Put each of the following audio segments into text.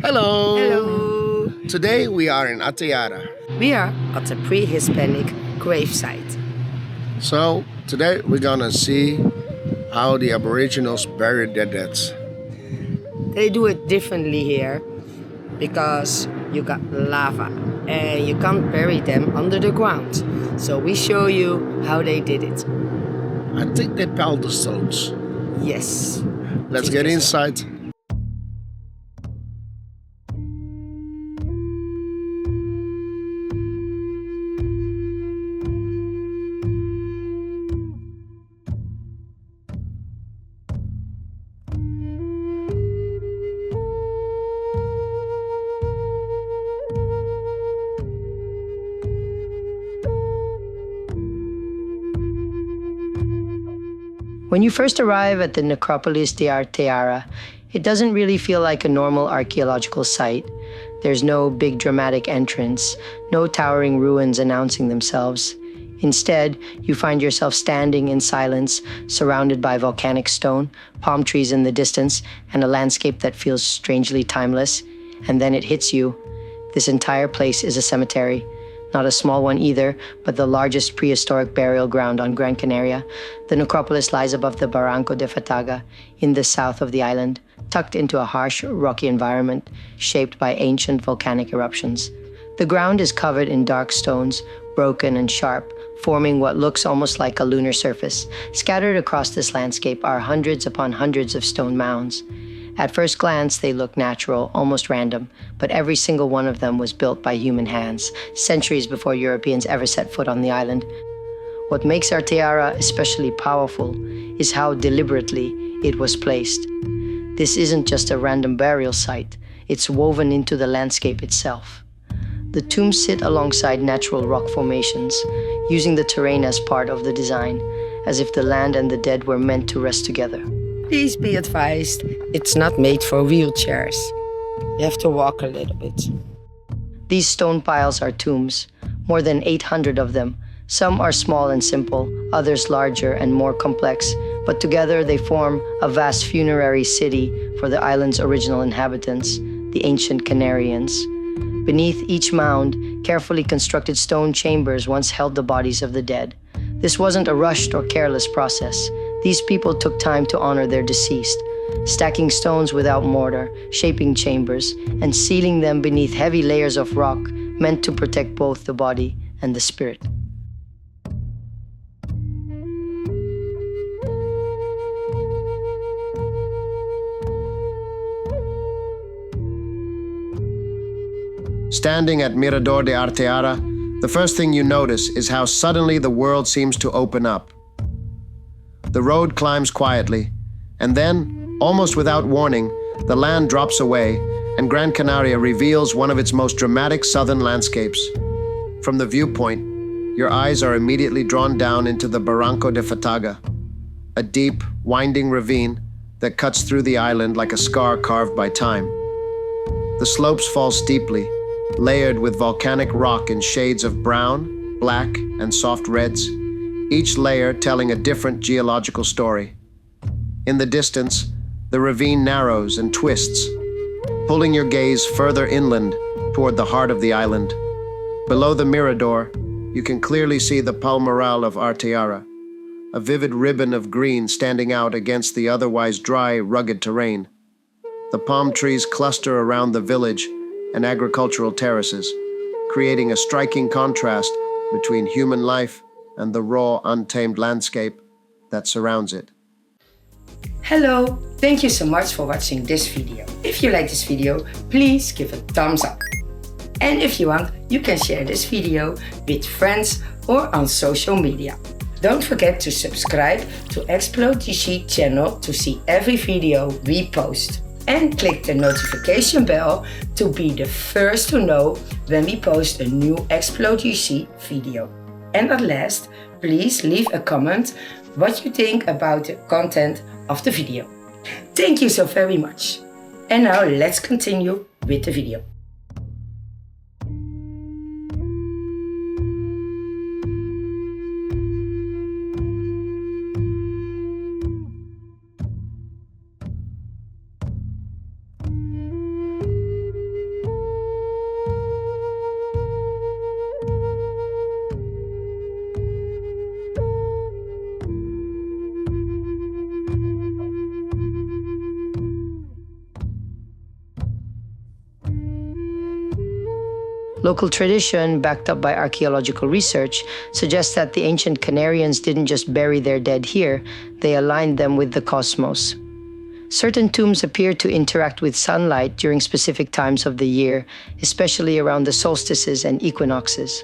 Hello! Hello! Today we are in Arteara. We are at the pre-Hispanic gravesite. So, today we're gonna see how the Aboriginals buried their deads. They do it differently here because you got lava and you can't bury them under the ground. So we show you how they did it. I think they piled the stones. Yes. Let's get inside. When you first arrive at the Necropolis de Arteara, it doesn't really feel like a normal archaeological site. There's no big dramatic entrance, no towering ruins announcing themselves. Instead, you find yourself standing in silence, surrounded by volcanic stone, palm trees in the distance, and a landscape that feels strangely timeless. And then it hits you. This entire place is a cemetery. Not a small one either, but the largest prehistoric burial ground on Gran Canaria. The necropolis lies above the Barranco de Fataga, in the south of the island, tucked into a harsh, rocky environment shaped by ancient volcanic eruptions. The ground is covered in dark stones, broken and sharp, forming what looks almost like a lunar surface. Scattered across this landscape are hundreds upon hundreds of stone mounds. At first glance, they look natural, almost random, but every single one of them was built by human hands, centuries before Europeans ever set foot on the island. What makes Arteara especially powerful is how deliberately it was placed. This isn't just a random burial site, it's woven into the landscape itself. The tombs sit alongside natural rock formations, using the terrain as part of the design, as if the land and the dead were meant to rest together. Please be advised, it's not made for wheelchairs. You have to walk a little bit. These stone piles are tombs, more than 800 of them. Some are small and simple, others larger and more complex, but together they form a vast funerary city for the island's original inhabitants, the ancient Canarians. Beneath each mound, carefully constructed stone chambers once held the bodies of the dead. This wasn't a rushed or careless process. These people took time to honor their deceased, stacking stones without mortar, shaping chambers, and sealing them beneath heavy layers of rock meant to protect both the body and the spirit. Standing at Mirador de Arteara, the first thing you notice is how suddenly the world seems to open up. The road climbs quietly, and then, almost without warning, the land drops away, and Gran Canaria reveals one of its most dramatic southern landscapes. From the viewpoint, your eyes are immediately drawn down into the Barranco de Fataga, a deep, winding ravine that cuts through the island like a scar carved by time. The slopes fall steeply, layered with volcanic rock in shades of brown, black, and soft reds, each layer telling a different geological story. In the distance, the ravine narrows and twists, pulling your gaze further inland toward the heart of the island. Below the Mirador, you can clearly see the Palmaral of Arteara, a vivid ribbon of green standing out against the otherwise dry, rugged terrain. The palm trees cluster around the village and agricultural terraces, creating a striking contrast between human life and the raw, untamed landscape that surrounds it. Hello, thank you so much for watching this video. If you like this video, please give a thumbs up. And if you want, you can share this video with friends or on social media. Don't forget to subscribe to ExploGC channel to see every video we post. And click the notification bell to be the first to know when we post a new ExploGC video. And at last, please leave a comment what you think about the content of the video. Thank you so very much. And now let's continue with the video. Local tradition, backed up by archaeological research, suggests that the ancient Canarians didn't just bury their dead here, they aligned them with the cosmos. Certain tombs appear to interact with sunlight during specific times of the year, especially around the solstices and equinoxes.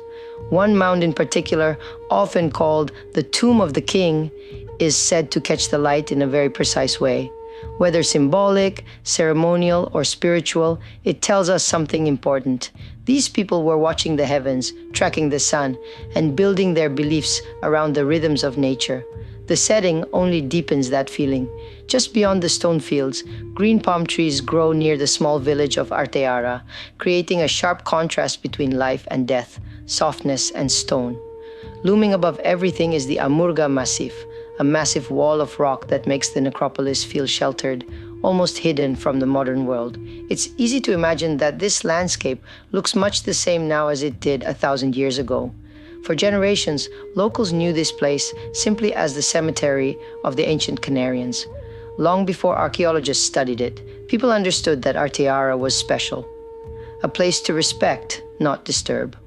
One mound in particular, often called the Tomb of the King, is said to catch the light in a very precise way. Whether symbolic, ceremonial, or spiritual, it tells us something important. These people were watching the heavens, tracking the sun, and building their beliefs around the rhythms of nature. The setting only deepens that feeling. Just beyond the stone fields, green palm trees grow near the small village of Arteara, creating a sharp contrast between life and death, softness and stone. Looming above everything is the Amurga massif, a massive wall of rock that makes the necropolis feel sheltered, almost hidden from the modern world. It's easy to imagine that this landscape looks much the same now as it did 1,000 years ago. For generations, locals knew this place simply as the cemetery of the ancient Canarians. Long before archaeologists studied it, people understood that Arteara was special, a place to respect, not disturb.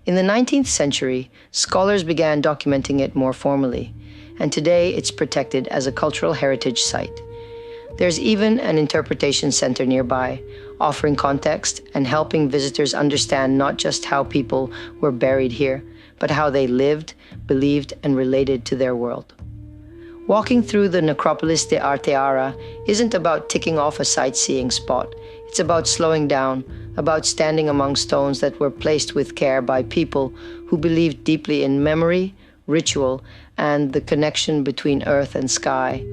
In the 19th century, scholars began documenting it more formally, and today it's protected as a cultural heritage site. There's even an interpretation center nearby, offering context and helping visitors understand not just how people were buried here, but how they lived, believed, and related to their world. Walking through the Necropolis de Arteara isn't about ticking off a sightseeing spot. It's about slowing down, about standing among stones that were placed with care by people who believed deeply in memory, ritual, and the connection between earth and sky.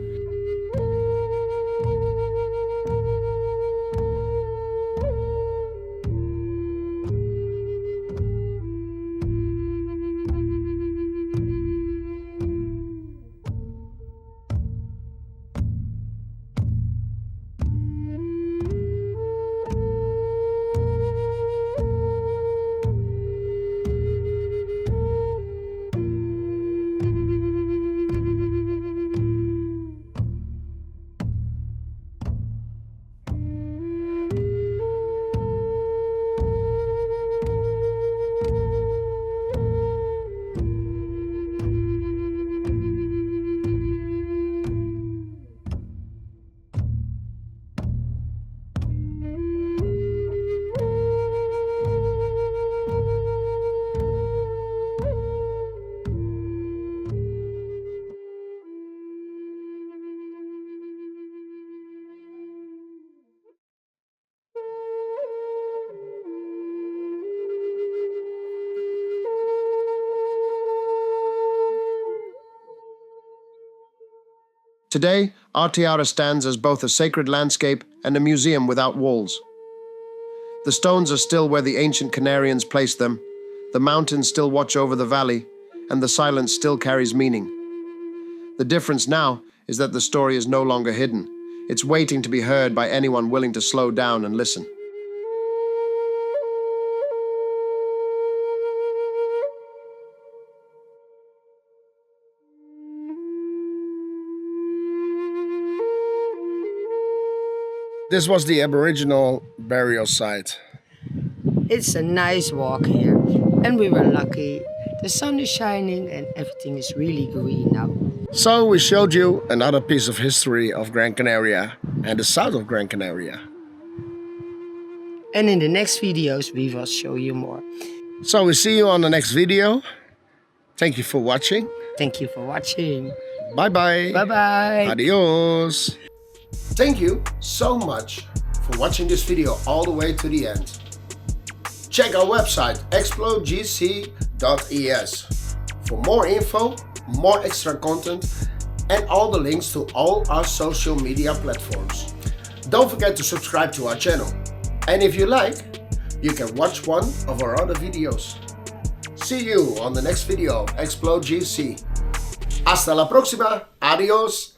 Today, Arteara stands as both a sacred landscape and a museum without walls. The stones are still where the ancient Canarians placed them, the mountains still watch over the valley, and the silence still carries meaning. The difference now is that the story is no longer hidden. It's waiting to be heard by anyone willing to slow down and listen. This was the Aboriginal burial site. It's a nice walk here, and we were lucky. The sun is shining and everything is really green now. So we showed you another piece of history of Gran Canaria and the south of Gran Canaria. And in the next videos we will show you more. So we see you on the next video. Thank you for watching. Thank you for watching. Bye-bye. Bye-bye. Adios. Thank you so much for watching this video all the way to the end. Check our website ExploGC.es for more info, more extra content, and all the links to all our social media platforms. Don't forget to subscribe to our channel. And if you like, you can watch one of our other videos. See you on the next video of ExploGC. Hasta la próxima. Adios.